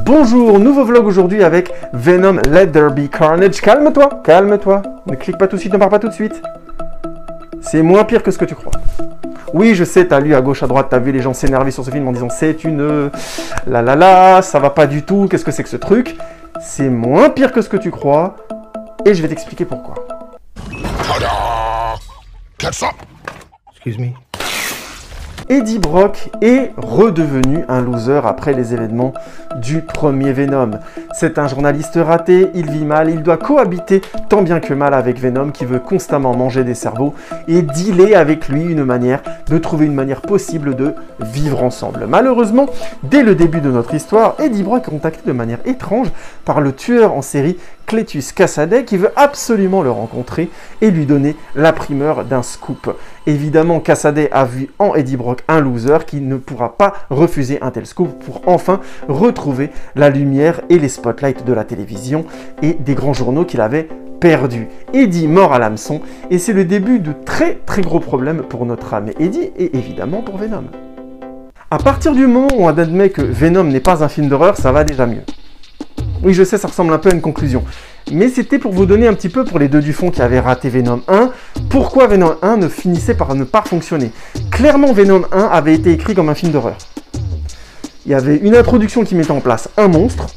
Bonjour, nouveau vlog aujourd'hui avec Venom Let There Be Carnage. Calme-toi, calme-toi. Ne clique pas tout de suite, ne pars pas tout de suite. C'est moins pire que ce que tu crois. Oui, je sais, t'as lu à gauche, à droite, t'as vu les gens s'énerver sur ce film en disant c'est une... ça va pas du tout, qu'est-ce que c'est que ce truc? C'est moins pire que ce que tu crois, et je vais t'expliquer pourquoi. Ta-da! Catch up! Excuse me. Eddie Brock est redevenu un loser après les événements du premier Venom. C'est un journaliste raté, il vit mal, il doit cohabiter tant bien que mal avec Venom qui veut constamment manger des cerveaux et dealer avec lui de trouver une manière possible de vivre ensemble. Malheureusement, dès le début de notre histoire, Eddie Brock est contacté de manière étrange par le tueur en série Cletus Kasady qui veut absolument le rencontrer et lui donner la primeur d'un scoop. Évidemment, Kasady a vu en Eddie Brock un loser qui ne pourra pas refuser un tel scoop pour enfin retrouver la lumière et les spotlights de la télévision et des grands journaux qu'il avait perdus. Eddie mord à l'hameçon et c'est le début de très gros problèmes pour notre ami Eddie et évidemment pour Venom. À partir du moment où on admet que Venom n'est pas un film d'horreur, ça va déjà mieux. Oui, je sais, ça ressemble un peu à une conclusion. Mais c'était pour vous donner un petit peu, pour les deux du fond qui avaient raté Venom 1, pourquoi Venom 1 ne finissait par ne pas fonctionner. Clairement, Venom 1 avait été écrit comme un film d'horreur. Il y avait une introduction qui mettait en place un monstre.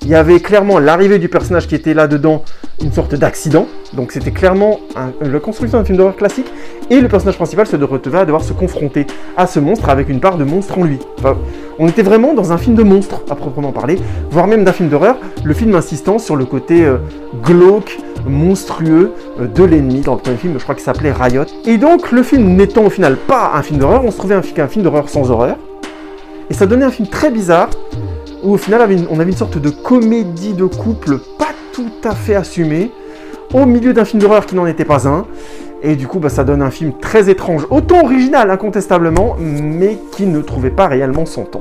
Il y avait clairement l'arrivée du personnage qui était là-dedans, une sorte d'accident. Donc c'était clairement la construction d'un film d'horreur classique. Et le personnage principal se retrouvait à devoir se confronter à ce monstre avec une part de monstre en lui. Enfin, on était vraiment dans un film de monstre, à proprement parler, voire même d'un film d'horreur, le film insistant sur le côté glauque, monstrueux de l'ennemi dans le premier film, je crois qu'il s'appelait Riot. Et donc le film n'étant au final pas un film d'horreur, on se trouvait un film d'horreur sans horreur. Et ça donnait un film très bizarre, où au final on avait une sorte de comédie de couple pas tout à fait assumée, au milieu d'un film d'horreur qui n'en était pas un. Et du coup, ça donne un film très étrange, autant original incontestablement, mais qui ne trouvait pas réellement son temps.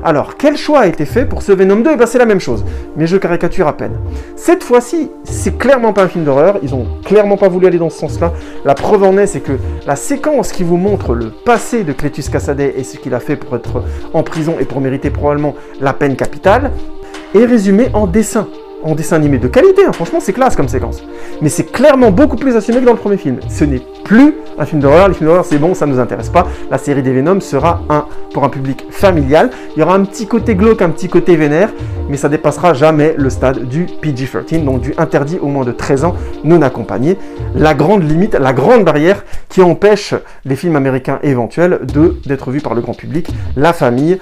Alors, quel choix a été fait pour ce Venom 2? C'est la même chose, mais je caricature à peine. Cette fois-ci, c'est clairement pas un film d'horreur, ils ont clairement pas voulu aller dans ce sens-là. La preuve en est, c'est que la séquence qui vous montre le passé de Cletus Kasady et ce qu'il a fait pour être en prison et pour mériter probablement la peine capitale, est résumée en dessin animé de qualité, hein. Franchement c'est classe comme séquence. Mais c'est clairement beaucoup plus assumé que dans le premier film. Ce n'est plus un film d'horreur, les films d'horreur c'est bon, ça ne nous intéresse pas. La série des Venom sera pour un public familial. Il y aura un petit côté glauque, un petit côté vénère, mais ça dépassera jamais le stade du PG-13, donc du interdit au moins de 13 ans non accompagné. La grande limite, la grande barrière qui empêche les films américains éventuels d'être vus par le grand public, la famille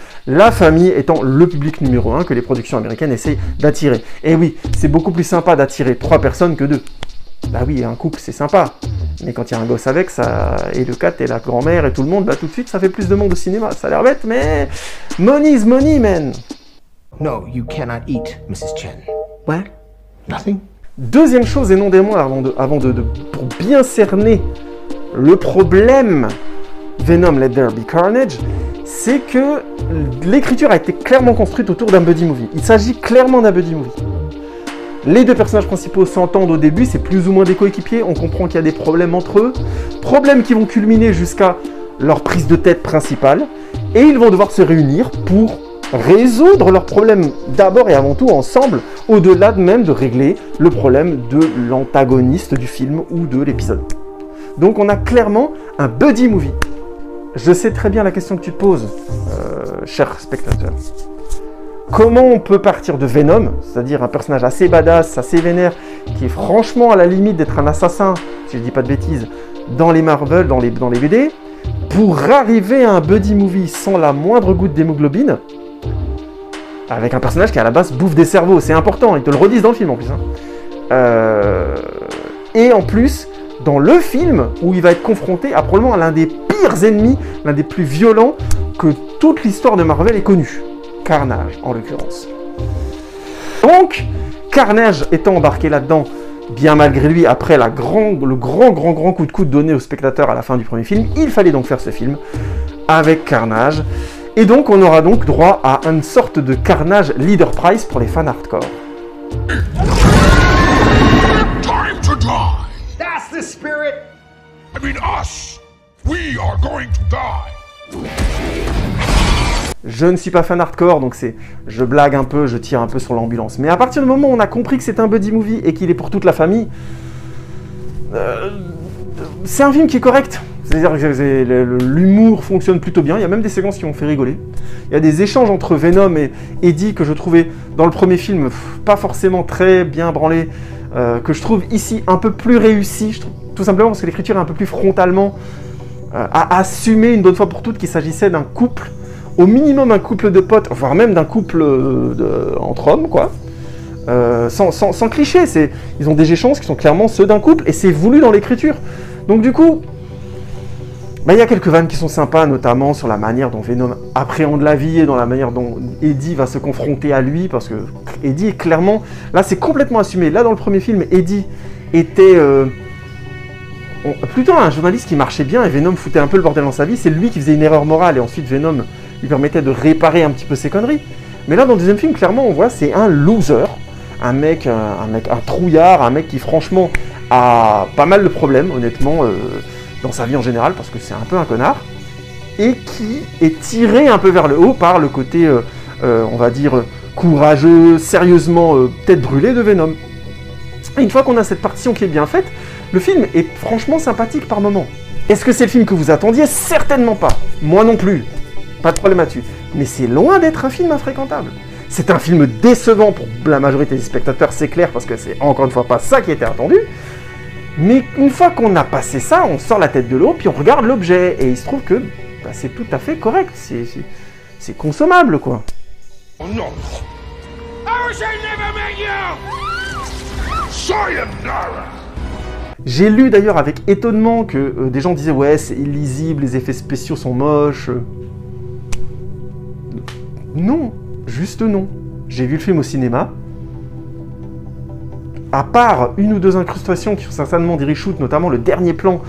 étant le public numéro 1 que les productions américaines essayent d'attirer. Et oui, c'est beaucoup plus sympa d'attirer 3 personnes que 2. Bah oui, un couple c'est sympa, mais quand il y a un gosse avec, ça, et le 4 et la grand-mère et tout le monde, tout de suite ça fait plus de monde au cinéma. Ça a l'air bête, mais money is money, man. No, you cannot eat, Mrs. Chen. What? Nothing? Deuxième chose et non des moindres, pour bien cerner le problème Venom Let There Be Carnage, c'est que l'écriture a été clairement construite autour d'un buddy movie. Il s'agit clairement d'un buddy movie. Les deux personnages principaux s'entendent au début, c'est plus ou moins des coéquipiers, on comprend qu'il y a des problèmes entre eux, problèmes qui vont culminer jusqu'à leur prise de tête principale, et ils vont devoir se réunir pour résoudre leurs problèmes d'abord et avant tout ensemble, au-delà même de régler le problème de l'antagoniste du film ou de l'épisode. Donc on a clairement un buddy movie. Je sais très bien la question que tu te poses, cher spectateur. Comment on peut partir de Venom, c'est-à-dire un personnage assez badass, assez vénère, qui est franchement à la limite d'être un assassin, si je dis pas de bêtises, dans les Marvel, dans les BD, pour arriver à un buddy movie sans la moindre goutte d'hémoglobine, avec un personnage qui à la base bouffe des cerveaux, c'est important, ils te le redisent dans le film en plus. Et en plus, dans le film, où il va être confronté à probablement l'un des pires ennemis, l'un des plus violents que toute l'histoire de Marvel ait connu. Carnage, en l'occurrence. Donc, Carnage étant embarqué là-dedans, bien malgré lui, après le grand coup de coude donné au spectateur à la fin du premier film, il fallait donc faire ce film avec Carnage. Et donc, on aura donc droit à une sorte de Carnage Leader Prize pour les fans hardcore. Time to die! That's the spirit! I mean us! We are going to die! Je ne suis pas fan hardcore, donc je blague un peu, je tire un peu sur l'ambulance. Mais à partir du moment où on a compris que c'est un buddy movie et qu'il est pour toute la famille, c'est un film qui est correct. C'est-à-dire que l'humour fonctionne plutôt bien. Il y a même des séquences qui m'ont fait rigoler. Il y a des échanges entre Venom et Eddie que je trouvais dans le premier film pas forcément très bien branlés, que je trouve ici un peu plus réussi, tout simplement parce que l'écriture est un peu plus frontalement à assumer une bonne fois pour toutes qu'il s'agissait d'un couple, au minimum un couple de potes, voire même d'un couple entre hommes, quoi. Sans cliché, ils ont des échanges qui sont clairement ceux d'un couple, et c'est voulu dans l'écriture. Donc du coup, il y a quelques vannes qui sont sympas, notamment sur la manière dont Venom appréhende la vie et dans la manière dont Eddie va se confronter à lui, parce que Eddie est clairement... Là, c'est complètement assumé. Là, dans le premier film, Eddie était plutôt un journaliste qui marchait bien et Venom foutait un peu le bordel dans sa vie. C'est lui qui faisait une erreur morale et ensuite Venom lui permettait de réparer un petit peu ses conneries. Mais là, dans le deuxième film, clairement, on voit c'est un loser, un trouillard, un mec qui, franchement, a pas mal de problèmes, honnêtement, dans sa vie en général, parce que c'est un peu un connard, et qui est tiré un peu vers le haut par le côté, on va dire, courageux, sérieusement tête brûlée de Venom. Et une fois qu'on a cette partition qui est bien faite, le film est franchement sympathique par moments. Est-ce que c'est le film que vous attendiez? Certainement pas. Moi non plus. Pas de problème là-dessus. Mais c'est loin d'être un film infréquentable. C'est un film décevant pour la majorité des spectateurs, c'est clair, parce que c'est encore une fois pas ça qui était attendu. Mais une fois qu'on a passé ça, on sort la tête de l'eau, puis on regarde l'objet, et il se trouve que c'est tout à fait correct, c'est consommable, quoi. Oh non! I wish I never met you! Sayonara! J'ai lu d'ailleurs avec étonnement que des gens disaient « Ouais, c'est illisible, les effets spéciaux sont moches. » Non, juste non. J'ai vu le film au cinéma. À part une ou deux incrustations qui sont certainement des reshoots, notamment le dernier plan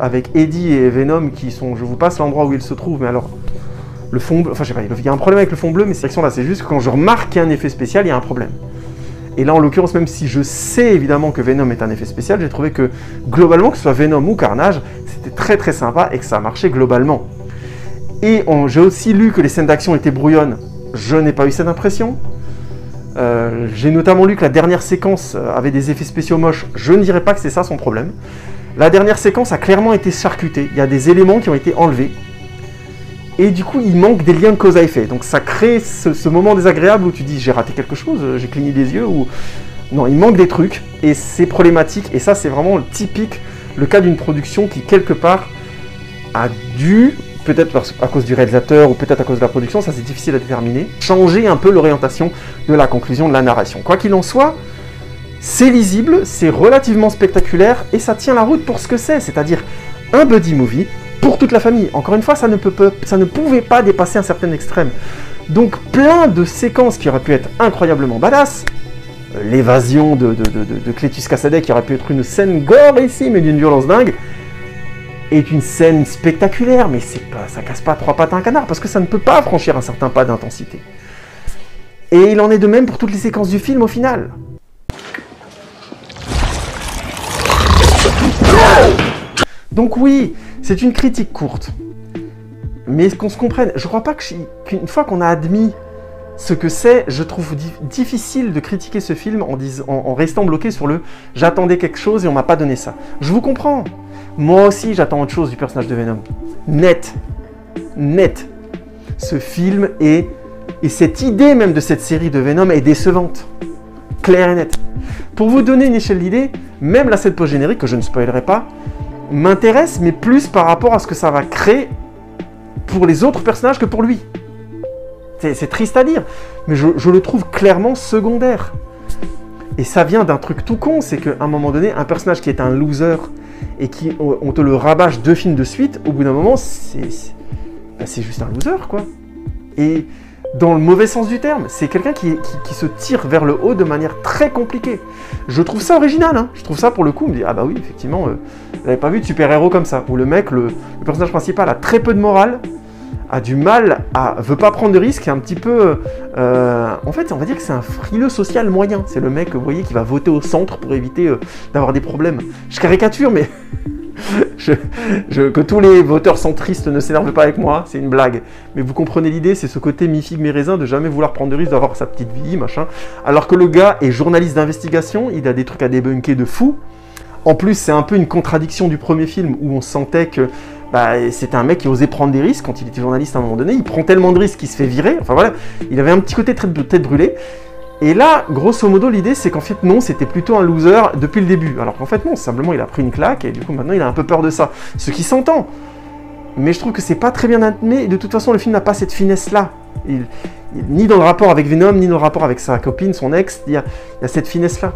avec Eddie et Venom qui sont, je vous passe l'endroit où ils se trouvent, mais alors, le fond bleu, enfin je sais pas, il y a un problème avec le fond bleu, mais cette section-là, c'est juste que quand je remarque qu'il y a un effet spécial, il y a un problème. Et là, en l'occurrence, même si je sais évidemment que Venom est un effet spécial, j'ai trouvé que, globalement, que ce soit Venom ou Carnage, c'était très très sympa et que ça marchait globalement. Et j'ai aussi lu que les scènes d'action étaient brouillonnes. Je n'ai pas eu cette impression. J'ai notamment lu que la dernière séquence avait des effets spéciaux moches. Je ne dirais pas que c'est ça son problème. La dernière séquence a clairement été charcutée. Il y a des éléments qui ont été enlevés. Et du coup, il manque des liens de cause à effet. Donc ça crée ce moment désagréable où tu dis j'ai raté quelque chose, j'ai cligné des yeux, ou... Non, il manque des trucs, et c'est problématique. Et ça, c'est vraiment typique, le cas d'une production qui, quelque part, a dû... peut-être à cause du réalisateur ou peut-être à cause de la production, ça c'est difficile à déterminer, changer un peu l'orientation de la conclusion de la narration. Quoi qu'il en soit, c'est lisible, c'est relativement spectaculaire et ça tient la route pour ce que c'est-à-dire un buddy movie pour toute la famille. Encore une fois, ça ne pouvait pas dépasser un certain extrême. Donc plein de séquences qui auraient pu être incroyablement badass, l'évasion de Cletus Kassadeh qui aurait pu être une scène gore ici, mais d'une violence dingue, est une scène spectaculaire, mais ça casse pas trois pattes à un canard, parce que ça ne peut pas franchir un certain pas d'intensité. Et il en est de même pour toutes les séquences du film au final. Donc oui, c'est une critique courte. Mais qu'on se comprenne, je crois pas qu'une fois qu'on a admis ce que c'est, je trouve difficile de critiquer ce film en restant bloqué sur le « j'attendais quelque chose et on m'a pas donné ça ». Je vous comprends. Moi aussi, j'attends autre chose du personnage de Venom. Net. Net. Ce film et cette idée même de cette série de Venom est décevante. Claire et nette. Pour vous donner une échelle d'idée, même la scène post-générique, que je ne spoilerai pas, m'intéresse, mais plus par rapport à ce que ça va créer pour les autres personnages que pour lui. C'est triste à dire, mais je le trouve clairement secondaire. Et ça vient d'un truc tout con, c'est qu'à un moment donné, un personnage qui est un loser et on te le rabâche 2 films de suite, au bout d'un moment, c'est juste un loser, quoi. Et dans le mauvais sens du terme, c'est quelqu'un qui se tire vers le haut de manière très compliquée. Je trouve ça original, hein. Je trouve ça, pour le coup, on me dit, ah bah oui, effectivement, j'avais pas vu de super-héros comme ça, où le mec, le personnage principal a très peu de morale, a du mal veut pas prendre de risques, est un petit peu... en fait, on va dire que c'est un frileux social moyen. C'est le mec, vous voyez, qui va voter au centre pour éviter d'avoir des problèmes. Je caricature, mais Que tous les voteurs centristes ne s'énervent pas avec moi, c'est une blague. Mais vous comprenez l'idée, c'est ce côté mi-figue mi-raisin de jamais vouloir prendre de risque, d'avoir sa petite vie, machin. Alors que le gars est journaliste d'investigation, il a des trucs à débunker de fou. En plus, c'est un peu une contradiction du premier film où on sentait que c'était un mec qui osait prendre des risques quand il était journaliste à un moment donné. Il prend tellement de risques qu'il se fait virer. Enfin voilà, il avait un petit côté tête brûlée. Et là, grosso modo, l'idée, c'est qu'en fait, non, c'était plutôt un loser depuis le début. Alors qu'en fait, non, simplement, il a pris une claque et du coup, maintenant, il a un peu peur de ça. Ce qui s'entend. Mais je trouve que c'est pas très bien admis. Et de toute façon, le film n'a pas cette finesse-là. Ni dans le rapport avec Venom, ni dans le rapport avec sa copine, son ex, il y a cette finesse-là.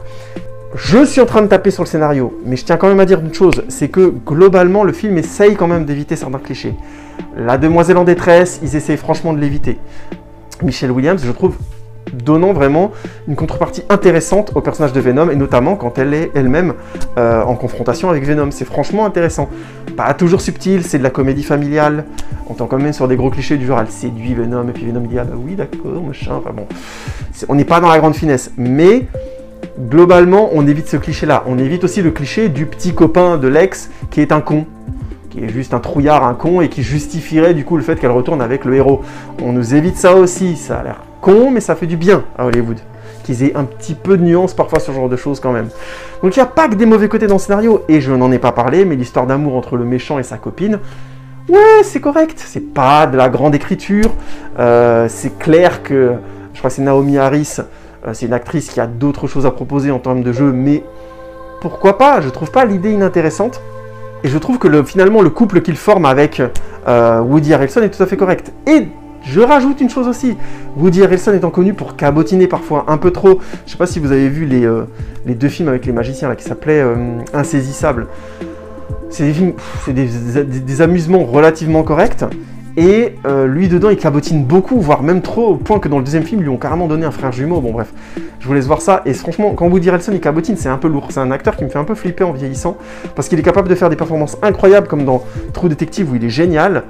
Je suis en train de taper sur le scénario, mais je tiens quand même à dire une chose, c'est que globalement, le film essaye quand même d'éviter certains clichés. La demoiselle en détresse, ils essayent franchement de l'éviter. Michelle Williams, je trouve, donnant vraiment une contrepartie intéressante au personnage de Venom, et notamment quand elle est elle-même en confrontation avec Venom. C'est franchement intéressant. Pas toujours subtil, c'est de la comédie familiale. On tombe quand même sur des gros clichés du genre elle séduit Venom, et puis Venom dit ah bah oui d'accord, machin, enfin bon. On n'est pas dans la grande finesse, mais globalement on évite ce cliché-là. On évite aussi le cliché du petit copain de l'ex qui est un con, qui est juste un trouillard, un con, et qui justifierait du coup le fait qu'elle retourne avec le héros. On nous évite ça aussi, ça a l'air con, mais ça fait du bien à Hollywood, qu'ils aient un petit peu de nuance parfois sur ce genre de choses quand même. Donc il n'y a pas que des mauvais côtés dans le scénario, et je n'en ai pas parlé, mais l'histoire d'amour entre le méchant et sa copine, ouais, c'est correct, c'est pas de la grande écriture, c'est clair que, je crois que c'est Naomi Harris, c'est une actrice qui a d'autres choses à proposer en termes de jeu, mais pourquoi pas, je trouve pas l'idée inintéressante, et je trouve que finalement le couple qu'il forme avec Woody Harrelson est tout à fait correct. Et je rajoute une chose aussi, Woody Harrelson étant connu pour cabotiner parfois un peu trop. Je sais pas si vous avez vu les deux films avec les magiciens là, qui s'appelaient Insaisissables. C'est des films, c'est des amusements relativement corrects. Et lui dedans il cabotine beaucoup, voire même trop, au point que dans le deuxième film ils lui ont carrément donné un frère jumeau. Bon bref, je vous laisse voir ça. Et franchement, quand Woody Harrelson il cabotine, c'est un peu lourd. C'est un acteur qui me fait un peu flipper en vieillissant, parce qu'il est capable de faire des performances incroyables comme dans True Detective où il est génial.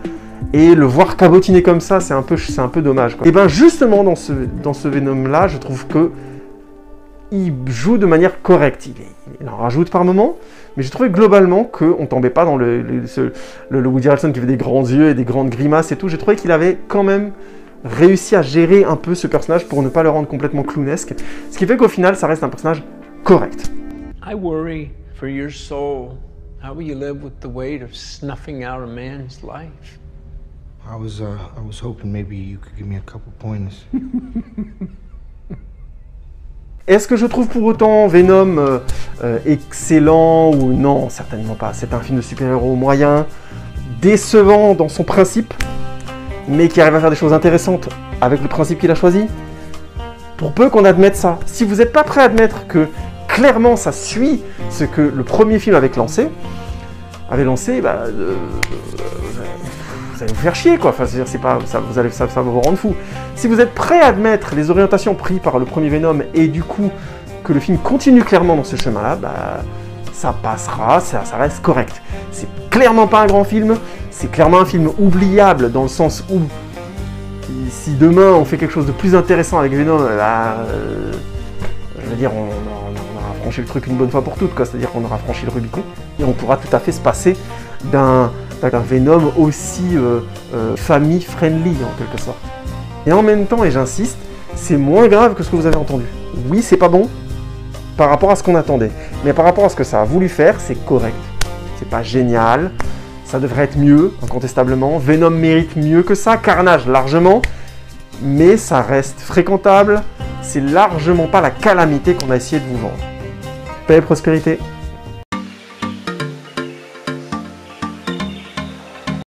Et le voir cabotiner comme ça, c'est un peu dommage, quoi. Et bien justement dans ce Venom-là, je trouve que il joue de manière correcte. Il en rajoute par moments, mais j'ai trouvé globalement qu'on tombait pas dans le Woody Harrelson qui avait des grands yeux et des grandes grimaces et tout. J'ai trouvé qu'il avait quand même réussi à gérer un peu ce personnage pour ne pas le rendre complètement clownesque. Ce qui fait qu'au final, ça reste un personnage correct. I worry for your soul. How will you live with the weight of snuffing out a man's life? I was hoping maybe you could give me a couple pointers. Est-ce que je trouve pour autant Venom excellent ou non? Certainement pas. C'est un film de super-héros moyen, décevant dans son principe, mais qui arrive à faire des choses intéressantes avec le principe qu'il a choisi. Pour peu qu'on admette ça. Si vous n'êtes pas prêt à admettre que clairement ça suit ce que le premier film avait lancé, vous allez vous faire chier, quoi. Enfin, c'est-à-dire, c'est pas, ça va vous rendre fou. Si vous êtes prêt à admettre les orientations prises par le premier Venom et du coup que le film continue clairement dans ce chemin-là, ça passera, ça reste correct. C'est clairement pas un grand film, c'est clairement un film oubliable dans le sens où si demain on fait quelque chose de plus intéressant avec Venom, je veux dire, on aura franchi le truc une bonne fois pour toutes, quoi. C'est-à-dire qu'on aura franchi le Rubicon et on pourra tout à fait se passer d'un Venom aussi family-friendly en quelque sorte. Et en même temps, et j'insiste, c'est moins grave que ce que vous avez entendu. Oui, c'est pas bon par rapport à ce qu'on attendait, mais par rapport à ce que ça a voulu faire, c'est correct. C'est pas génial, ça devrait être mieux, incontestablement. Venom mérite mieux que ça, Carnage largement, mais ça reste fréquentable. C'est largement pas la calamité qu'on a essayé de vous vendre. Paix et prospérité.